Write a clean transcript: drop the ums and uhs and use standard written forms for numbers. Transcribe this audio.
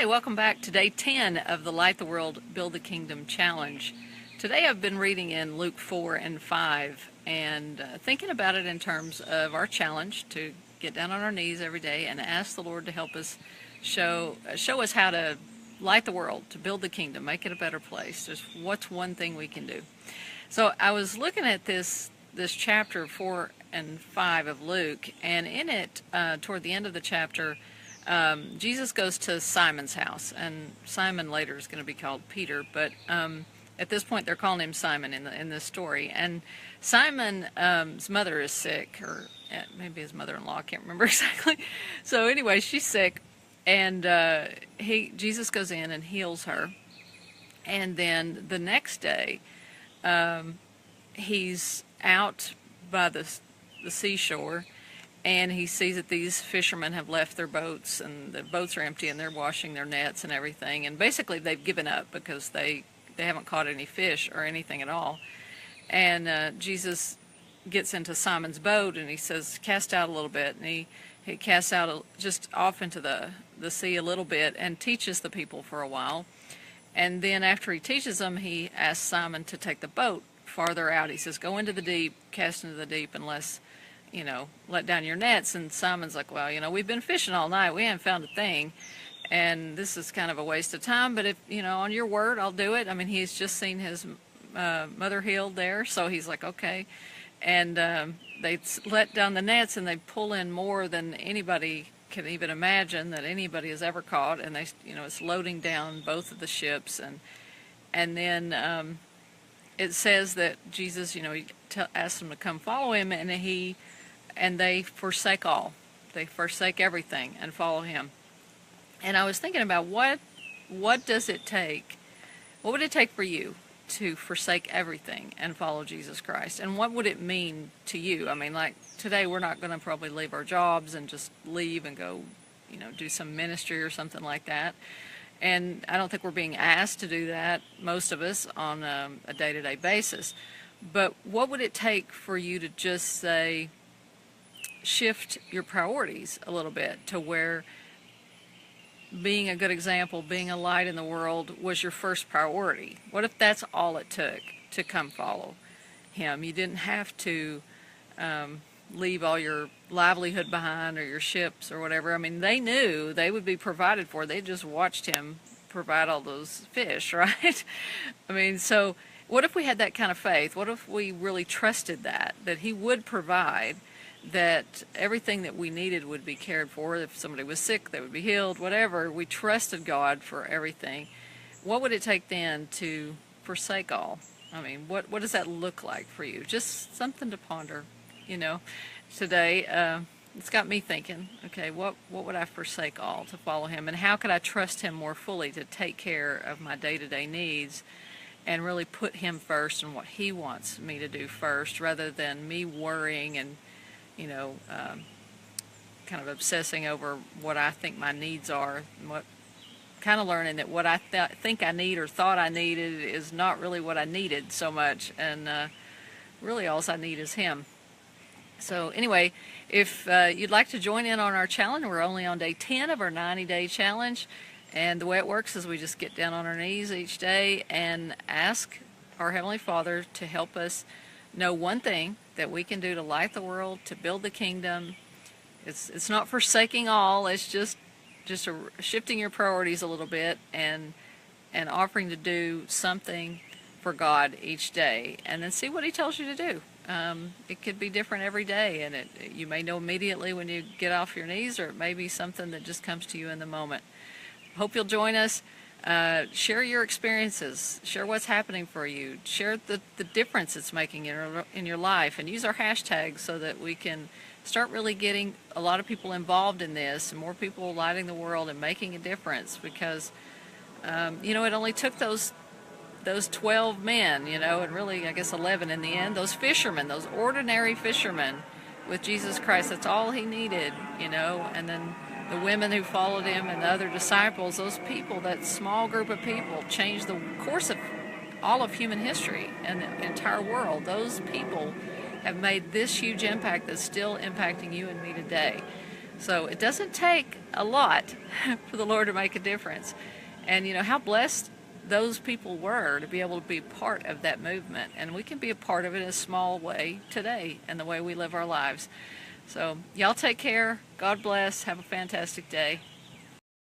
Hi, welcome back to day 10 of the Light the World, Build the Kingdom Challenge. Today I've been reading in Luke 4 and 5 and thinking about it in terms of our challenge to get down on our knees every day and ask the Lord to help us show us how to light the world, to build the kingdom, make it a better place. Just what's one thing we can do. So I was looking at this chapter 4 and 5 of Luke, and in it, toward the end of the chapter, Jesus goes to Simon's house, and Simon later is going to be called Peter, but at this point they're calling him Simon in this story. And Simon's mother is sick, or maybe his mother-in-law, I can't remember exactly. So anyway, she's sick, and Jesus goes in and heals her. And then the next day, he's out by the seashore, and he sees that these fishermen have left their boats, and the boats are empty, and they're washing their nets and everything. And basically they've given up because they haven't caught any fish or anything at all. And Jesus gets into Simon's boat, and he says, cast out a little bit. And he casts out just off into the sea a little bit and teaches the people for a while. And then after he teaches them, he asks Simon to take the boat farther out. He says, go into the deep, cast into the deep, unless let down your nets. And Simon's like, well, we've been fishing all night. We haven't found a thing. And this is kind of a waste of time. But if, on your word, I'll do it. I mean, he's just seen his mother healed there. So he's like, okay. And they let down the nets, and they pull in more than anybody can even imagine that anybody has ever caught. And they, it's loading down both of the ships. And then it says that Jesus, he asks them to come follow him, and they forsake all. They forsake everything and follow him. And I was thinking about what does it take? What would it take for you to forsake everything and follow Jesus Christ? And what would it mean to you? I mean, like today, we're not going to probably leave our jobs and just leave and go, do some ministry or something like that. And I don't think we're being asked to do that, most of us, on a day-to-day basis. But what would it take for you to just say, shift your priorities a little bit to where being a good example, being a light in the world was your first priority? What if that's all it took to come follow him? You didn't have to leave all your livelihood behind or your ships or whatever. I mean, they knew they would be provided for. They just watched him provide all those fish, right? I mean, so what if we had that kind of faith? What if we really trusted that he would provide, that everything that we needed would be cared for? If somebody was sick, they would be healed, whatever. We trusted God for everything. What would it take then to forsake all? I mean, what does that look like for you? Just something to ponder, today. It's got me thinking, okay, what would I forsake all to follow him? And how could I trust him more fully to take care of my day-to-day needs and really put him first and what he wants me to do first, rather than me worrying and kind of obsessing over what I think my needs are, and what kind of learning that what I think I need or thought I needed is not really what I needed so much, and really all I need is him. So anyway, if you'd like to join in on our challenge, we're only on day 10 of our 90-day challenge, and the way it works is we just get down on our knees each day and ask our Heavenly Father to help us know one thing that we can do to light the world, to build the kingdom. It's not forsaking all. It's just shifting your priorities a little bit and offering to do something for God each day, and then see what he tells you to do. It could be different every day, and you may know immediately when you get off your knees, or it may be something that just comes to you in the moment. Hope you'll join us. Share your experiences. Share what's happening for you. Share the difference it's making in your life, and use our hashtags so that we can start really getting a lot of people involved in this, and more people lighting the world and making a difference. Because it only took those 12 men, and really I guess 11 in the end, those fishermen, those ordinary fishermen with Jesus Christ. That's all he needed, and then the women who followed him and the other disciples, those people, that small group of people, changed the course of all of human history and the entire world. Those people have made this huge impact that's still impacting you and me today. So it doesn't take a lot for the Lord to make a difference. And you know how blessed those people were to be able to be part of that movement. And we can be a part of it in a small way today in the way we live our lives. So y'all take care. God bless. Have a fantastic day.